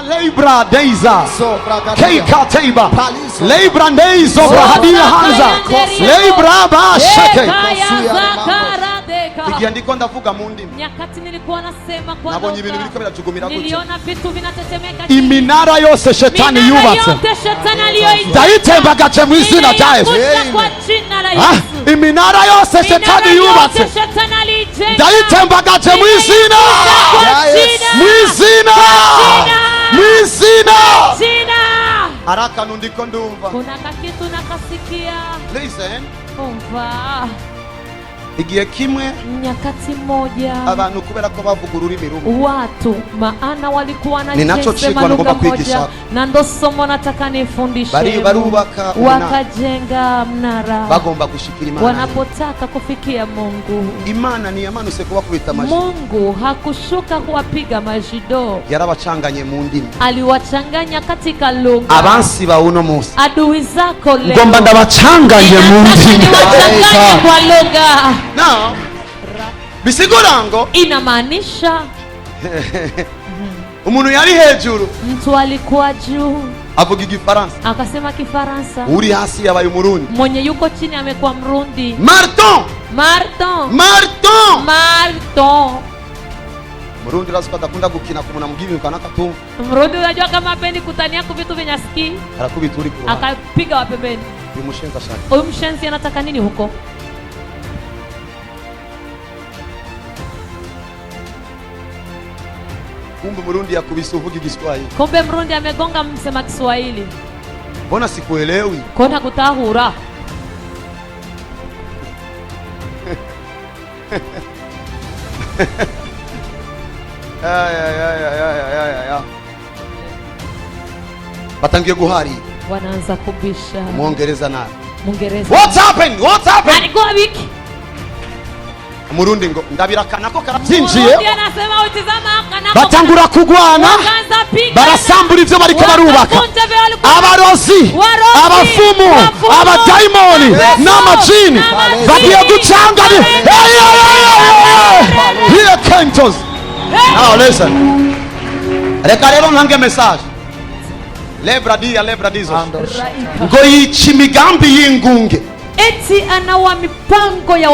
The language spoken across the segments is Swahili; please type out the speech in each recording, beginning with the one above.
Lebra Deiza Keika Teiba Lebra Neizo Brahadia Hanza Lebra Bashake. Ikiandikwa ndavuga mu ndimi. Nyakati nilikuwa nasema kwa nabonye ibintu biriko birajugumira gutya. Niliona vitu vinatetemeka. Iminara yose shetani yubatse ndayitembagaje mu izina rya Yesu. Iminara yose shetani yubatse ndayitembagaje mu izina haraka ndiko ndumva. Kuna kakitu nakasikia. Listen. Umva. Igihe kimwe nyakati moja abantu kubera ko bavuga ururimi rumwe watu maana walikuwa wanasema lugha moja, na ndo somo nataka nifundishe. Wakajenga mnara bagomba gushikira Imana wanapotaka kufikia Mungu. Imana ni yamanuse kubakubita majido. Mungu hakushuka kuwapiga majido, yarabachanganye mu ndimi, aliwachanganya katika lugha. Abansi ba uno munsi adui zako leo ngomba ndabachanganye mu ndimi kwa lugha. Now, bisigura ngo inamaanisha umuntu yari hejuru, mtu alikuwa juu avuga Igifaransa, akasema Kifaransa. Uri hasi yabaye Umurundi, mwenye yuko chini amekuwa Mrundi. Marton. Murundi lazima atakunda gukina kumuna mugibi ukanaka tu. Mrundi unajua kama apendi kutania kwa vitu vinyaski, arakubituri kwa akapiga wa pembeni. Bimushenza shaka. Huyu mshenzi anataka nini huko? Kumbe Murundi yakubise uvuga Igiswahili. Kumbe Mrundi amegonga msema Kiswahili. Mbona sikuelewi? Kona kutahura. Ya. Batangiye guhari. Wanaanza kubisha. Muongereza naye. Mungereza. What's happened? Alikuwa wiki. Murundi ngo ndabirakana ko karabyinjiye. Murundi anasema utizama kanako. Batangura kugwana. Barasambura ivyo bariko barubaka. Abarozi, abafumu, abadaimoni n'amajini bagiye gucanga. Here Kentos. Now listen. Reka rero ntange message. Lebra dizo. Ngo yica imigambi y'ingunge. Eti anawa mipango ya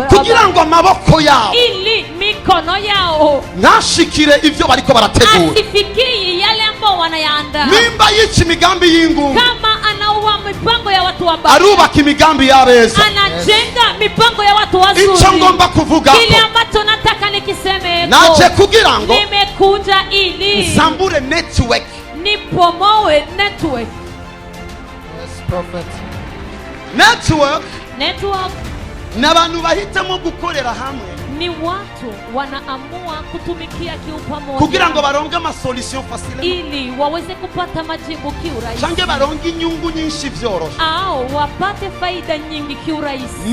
kugira ngo amaboko yao ili mikono yao nashikire ivyo bariko barategura, asifikie yale ambao wanayaandaa. Mimba yica imigambi y'ingunge. Kama anaua mipango ya watu wabaya, arubaka imigambi y'abeza, anajenga mipango ya watu wazuri. Ico ngomba kuvuga kile ambacho nataka nikiseme naje kugira ngo nimekuja ili nsambure network, nipomoe network. Yes, prophet. Network n'abantu bahitamo gukorera hamwe, ni watu wanaamua kutumikia kiupamoja kugira ngo baronge ama solution facile, ili waweze kupata majibu kiurahisi, change baronge inyungu nyinshi vyoroshe, au wapate faida nyingi kiurahisi.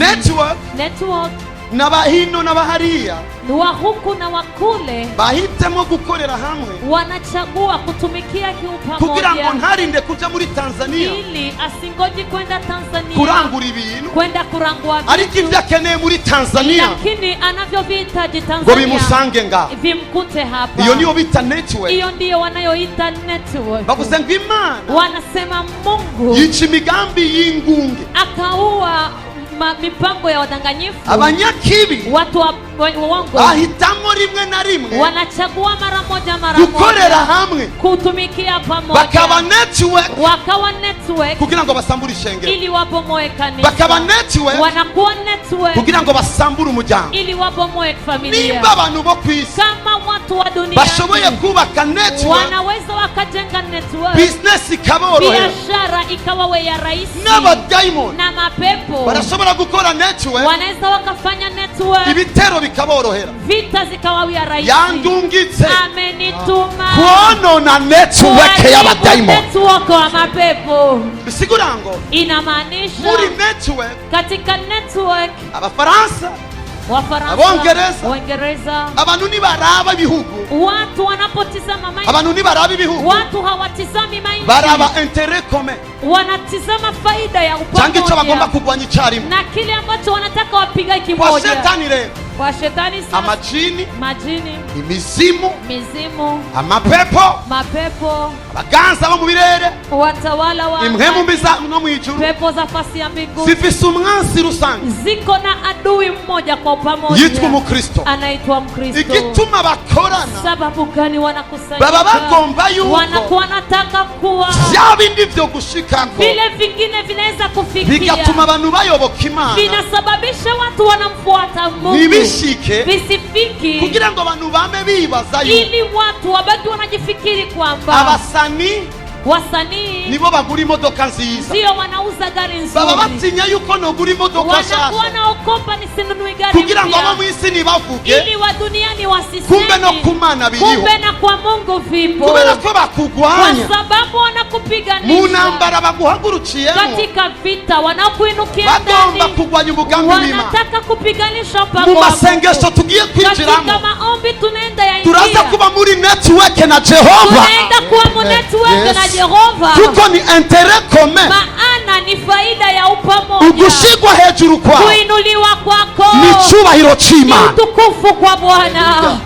Network n'abahino n'abahariya, ni wa huku na wakule, bahitemo gukorera hamwe, wanachagua kutumikia kiupamoja, kugira ngo ntarinde kuja muri Tanzania, ili asingoji kwenda Tanzania kurangura ibintu, kwenda kurangua vitu, ariko ivyo akeneye muri Tanzania, lakini anavyohitaji Tanzania ngo bimusange nga vimkute hapa. Iyo niyo bita network. Iyo ndiyo wanayoita network. Bavuze ngo Imana wanasema Mungu yica imigambi y'ingunge, akaua mipango ya wadanganyifu. Abanyakibi, watu waongo, ahitamo rimwe na rimwe, wanachagua mara moja gukorera hamwe, kutumikia pamoja, wakawa network kugira ngo basambure ishengero, ili wabomoe kanisa, bakaba network, wanakuwa network kugira ngo basambure umuryango, ili wabomoe familia. Nimba abantu bo kwisi kama watu wa dunia bashoboye kubaka network, wanaweza wakajenga network, business ikaborohera, biashara ikawa ya rahisi, n'abadaimoni na mapepo barashobora gukora network, wanaweza wakafanya network, ibitero bikaborohera, vita zikawa ya rahisi. Yandungitse amenituma kuonona network y'abadaimoni, network wa mapepo. bisigura ngo inamaanisha muri network, katika network Abafaransa, Waingereza, abantu nibaraba ibihugu, watu wanapotizama maisha, abantu nibaraba ibihugu, watu hawatizami maisha, baraba intérêt commun, wanatizama faida ya upamoja, cyangwa icyo bagomba kugwanya icyarimwe, na kile ambacho wanataka wapiga kimoja. Kwa shetani rero kwa shetani sasa, amajini, majini, imizimu, mizimu, amapepo, mapepo, abaganza bo mu birere, watawala wa impwemu mbi no mu ijuru, pepo za fasi ya mbinguni, zifise umwansi rusange, ziko na adui mmoja kwa pamoja, yitwa umukristo. anaitwa Mkristo. Igituma bakorana, sababu gani wanakusanyika? baba bagomba yuko wanakuwa nataka kuwa vya bindi vyo gushikako, vile vingine vinaweza kufikia, bigatuma abantu bayoboka Imana, vinasababisha watu wanamfuata Mungu, nibishike visifiki, kugira ngo abantu bame bibaza yuko, ili watu wabaki wanajifikiri kwamba wasanii nibo bagura imodoka nziza, sio wanauza gari nzuri. baba batinya yuko nogura imodoka wanakuwa naokopa nisinunue gari kugira ngo abo mu isi nibavuge, ili wa duniani wasiseme, kumbe no kumana biriho, kumbe na kwa Mungu vipo, kubera ko bakugwanya, kwa sababu wanakupiganisha mu ntambara baguhagurukiyemo, katika vita wanakuinukia bagomba ndani, kugwanya umugambi w'Imana. wanataka kupiganisha mpango mu wa masengesho tugiye kwinjiramo, katika maombi tunaenda ya turaza ingia, kuba muri network na Jehova, tunaenda kuwa mu network na Jehova, kuko ni interet commun, maana ni faida ya upamoja, ugushigwa hejuru kwao, kuinuliwa kwako ni cyubahiro ni cy'Imana, utukufu kwa Bwana.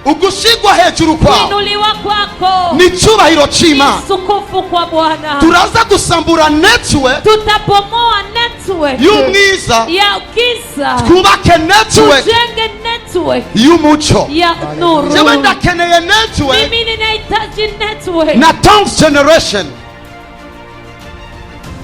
ugushigwa hejuru kwao Kuinuliwa kwako ni cyubahiro cy'Imana. ni utukufu kwa Bwana. Turaza gusambura network Tutapomoa network y'umwiza, ya giza, twubake network tujenge network y'umucyo. ya nuru. Jewe ndakeneye network Mimi ninahitaji network na tongues generation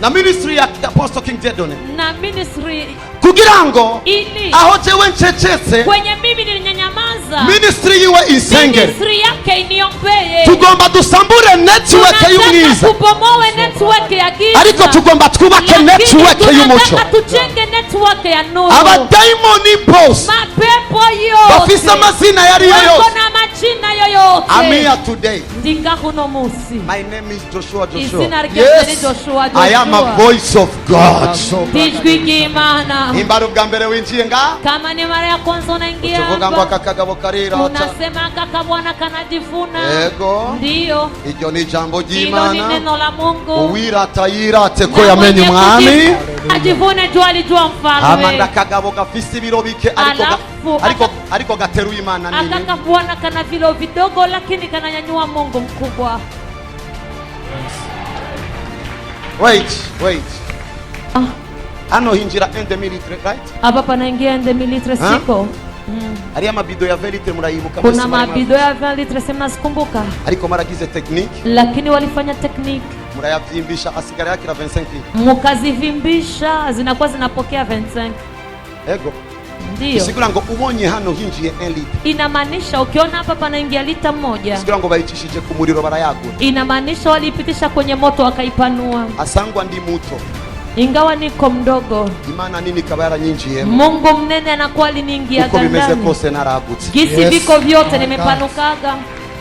na ministry ya Apostle King Jedone, na ministry kugira ngo ili aho jewe ncecetse kwenye mimi nilinyamaza, ministry yiwe isenge, ministry yake iniombee. tugomba dusambure network y'umwiza, tupomoe network ya giza, ariko tugomba twubake network y'umucyo. tujenge network ya nuru. Abadayimoni boss mapepo bafise yote amazina yari yo wako yose, na majina yoyote, I'm here today. ndinga huno musi. My name is Joshua. Izina ryanjye ni Yes, Joshua. I am a voice of God. Ijwi ry'Imana. Imbara ubwa mbere winjiye nga, Kama ni mara ya kwanza unaingia tuvuga ngo hapa, aka kagabo karira ata, unasema aka kabwana kanajivuna. yego, Ndiyo, iryo ni ijambo hilo ni ry'Imana. neno la Mungu. Uwirata yirate ko Na yamenye mwenye umwami, kujivu- ajivune jua alijua mfalme. amanda kagabo gafise ibiro bike Alafu, ariko gateruye Imana nini. Aka kabwana kana vilo vidogo lakini kananyanyua Mungu mkubwa. Wait. Hano hinjira ende military, right? Hapa panaingia ende militre siko. Ariya mabido ya velite murayibuka, Kuna mabido ya 20 litre sema sikumbuka, ariko maragize technique, lakini walifanya technique, murayavyimbisha asigara yakira 25 mukazivimbisha zinakuwa zinapokea 25. ego. Ndiyo, Sigura ngo ubonye hano hinjiye 1 litre, inamaanisha ukiona hapa panaingia lita moja, sigura ngo bayicishije ku muriro barayagura, inamaanisha waliipitisha kwenye moto wakaipanua. asangwa ndi muto, Ingawa niko mdogo, Imana nini kaba yaranyinjiyemo, Mungu mnene anakuwa aliniingia uko bimeze gandani. kose naragutse, Gisi viko vyote nimepanukaga.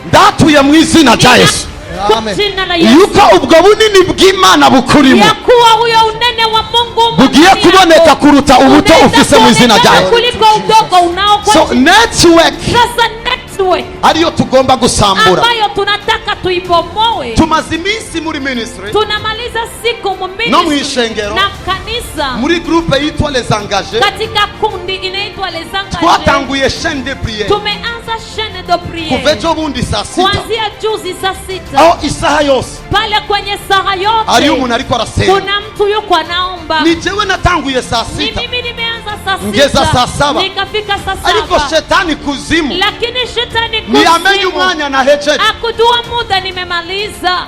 ndatuye mu izina rya Yesu, Kwa jina la Yesu, yuko ubwo bunini bw'Imana bukurimo ya kuwa huyo unene wa Mungu bugiye ndani yako kuboneka kuruta ubuto unaenda ufise mu izina rya kuonekana Yesu. kuliko udogo unao kwa So jina. network Sasa network ariyo tugomba gusambura. ambayo tunataka tuibomoe. Tumaze iminsi muri ministry, Tunamaliza siku mu no mu ministry ishengero, na kanisa muri groupe yitwa les engagés, katika kundi inaitwa Les Engagés. twatanguye chaîne de prière Tumeanza chaîne de kuva prière ejo bundi saa sita, kuanzia juzi saa 6 aho isaha yose pale kwenye saa hariyo yote umuntu ariko arasenga. kuna mtu yuko anaomba. Ni jewe natanguye saa Ni sita, mimi nimeanza saa ngeza saa 6 7, nikafika saa ariko 7, shetani kuzimu lakini shetani ntiyamenye kuzimu umwanya nahejeje, akujua muda nimemaliza.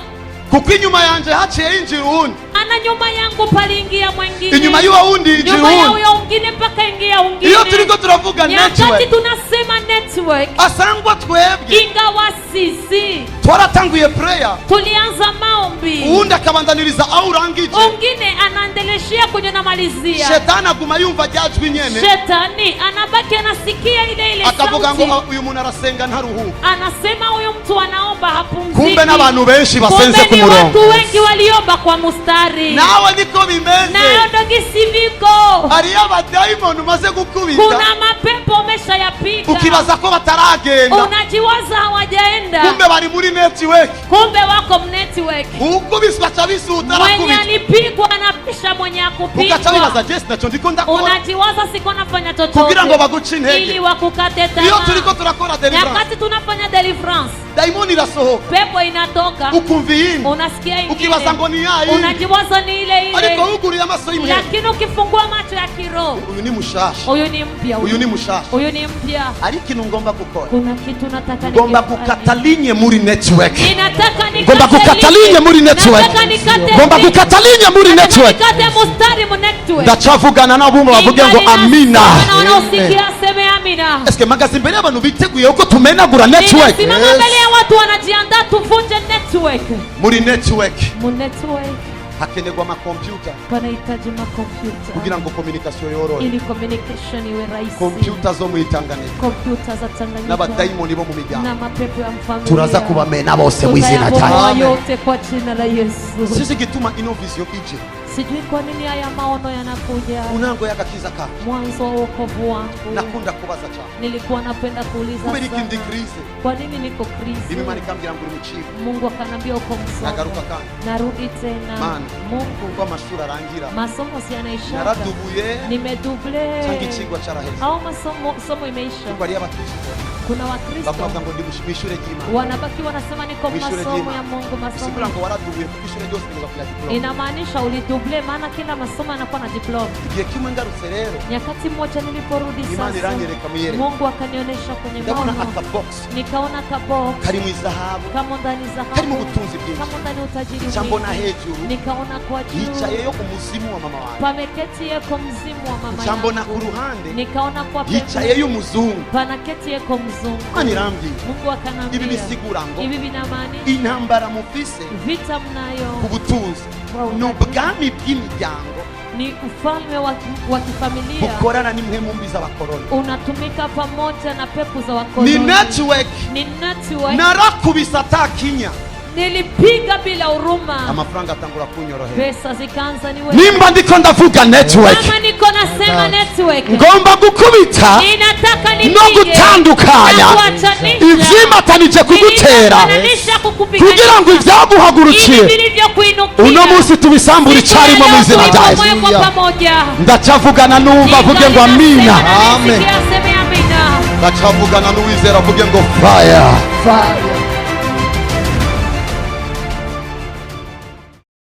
kuko inyuma yanje haciye yinjira uwundi, Ana nyuma yangu paliingia mwengine, inyuma y'uwo wundi yinjira nyuma ya uwundi. huyo mwingine mpaka ingia mwingine. Iyo turiko turavuga Nyakati network, tunasema network, asangwa twebwe ingawa sisi twaratanguye prayer, tulianza maombi, uwundi akabandaniriza aho urangije, mwingine anaendeleshia kwenye namalizia. shetani aguma yumva ryajwi nyene, Shetani anabaki anasikia ile akavuga sauti, ngo uyu muntu arasenga ntaruhuka. anasema huyu mtu anaomba hapumziki. Kumbe n'abantu benshi basenze ku Kumbe ni watu murongo. wengi waliomba kwa mustari. Nawe niko bimeze, Nayo ndo gisi viko. hariyo abadayimoni umaze gukubita, Kuna mapepo umeshayapiga, ukibaza ko bataragenda, unajiwaza hawajaenda, kumbe bari muri network. kumbe wako mnetwork. Ukubiswa cha bisu Mwenye utarakubita, alipigwa na Kisha mwenye akupigwa ukacabibaza je sinaco ndiko ndakora unajiwaza siko nafanya chochote kugira ngo baguce intege ili wakukate tamaa. Iyo turiko turakora deliverance, nyakati tunafanya deliverance, daimoni irasohoka, pepo inatoka, ukumva iyindi, unasikia ingine, ukibaza ngo ni yayi, unajiwaza ni ile ile, ariko uguriye amaso y'imwe, lakini ukifungua macho ya kiroho, uyu ni mushasha, huyu ni mpya, uyu ni mushasha, huyu ni mpya. Ari kintu ngomba gukora, kuna kitu nataka ngomba gukatalinye muri network, ninataka nikate, ngomba gukatalinye muri network, ngomba gukatalinye muri network, nikate mustari mu network. Ndacavugana n'abumva bavuge ngo amina. Wanaosikia sema amina. Eske magazi mbele y'abantu biteguye uko tumenagura network? Simama mbele ya watu wanajiandaa tuvunje network. Muri network, mu network hakenerwa makompyuta, panahitaji makompyuta kugira ngo communication yorohe, ili communication iwe rahisi. Kompyuta zo mu Tanganyika, kompyuta za Tanganyika n'abadayimoni bo mu miryango, na mapepo ya mfamilia, turaza kubamena bose mu izina rya Yesu, yote kwa jina la Yesu. Sisi gituma ino vision ije, sijui kwa nini haya maono yanakuja. Unango yagakiza ka mwanzo wa wokovu wangu, nakunda kubaza cyane, nilikuwa napenda kuuliza kubera ikindi krize, kwa nini niko krize? Imana ikambira ngo uri mu kigo, Mungu akanambia uko msomo, nagaruka kandi narudi tena. Mungu kwa mashuri arangira, masomo si yanaisha, naradubuye, nimeduble, cyangwa ikigwa cyaraheze, au somo imeisha. kwa ariya bakristo, kuna Wakristo bavuga ngo ndi mushure ry'Imana, wanabaki wanasema niko masomo ya Mungu, masomo. Sikula ngo waradubuye kuko ishure ryose liza kuya diploma, inamaanisha uliduble, maana kila masomo yanakuwa na diploma. Igihe kimwe ngarutse rero, nyakati moja niliporudi Imana sasa, iranyereka muyere, Mungu akanionyesha kwenye ndabona maono, aka box, nikaona kabox kari mu zahabu, kama ndani zahabu, kari mu butunzi bwinshi, kama ndani utajiri mwingi, cyambona hejuru, nikaona kwa juu yicayeyo umuzimu wa mama wanjye, pameketi yeko mzimu wa mama yangu, cyambona ku ruhande, nikaona kwa pembeni yicayeyo umuzungu, panaketi yeko mzungu. Mungu akanambia, ibi bisigura ngo ibi binamaanisha intambara mufise, vita mnayo ku butunzi, n'ubwami bw'imiryango, ni ufalme wa kifamilia, bukorana n'imwe mu mbi z'abakoloni, unatumika pamoja na pepo za wakoloni. Ni network narakubisa atakinya, nilipiga bila huruma, amafaranga atangura kunyorohera, pesa zikaanza niwe, nimba ndiko ndavuga network, kama niko nasema network, ngomba gukubita, ninataka nipige no gutandukanya ivyimatanije kugutera, kugira ngo ivyaguhagurukiye uno munsi tubisambura icarimo mu izina rya Yesu. Ndacavugana n'uwumva avuge ngo amina, amen. Ndacavugana n'uwizera avuge ngo fire.